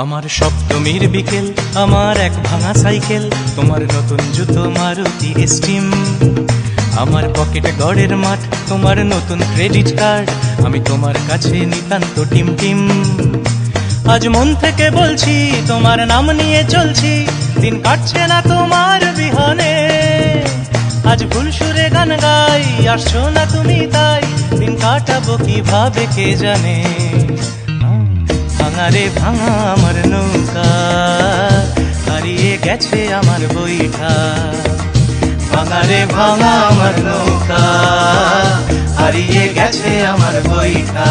আমার সপ্তমীর বিকেল, আমার এক ভাঙা সাইকেল, তোমার নতুন জুতো মারুতি স্টিম, আমার পকেটে গড়ের মাঠ, তোমার নতুন ক্রেডিট কার্ড, আমি তোমার কাছে নিতান্ত টিম টিম। আজ মন থেকে বলছি, তোমার নাম নিয়ে চলছি, দিন কাটছে না তোমার বিহনে। আজ ভুল সুরে গান গাই, আসছো না তুমি তাই, দিন কাটাবো কিভাবে কে জানে। ভাঙা রে ভাঙা আমার নৌকা, হারিয়ে গেছে আমার বইটা। ভাঙা রে ভাঙা আমার নৌকা, হারিয়ে গেছে আমার বইটা।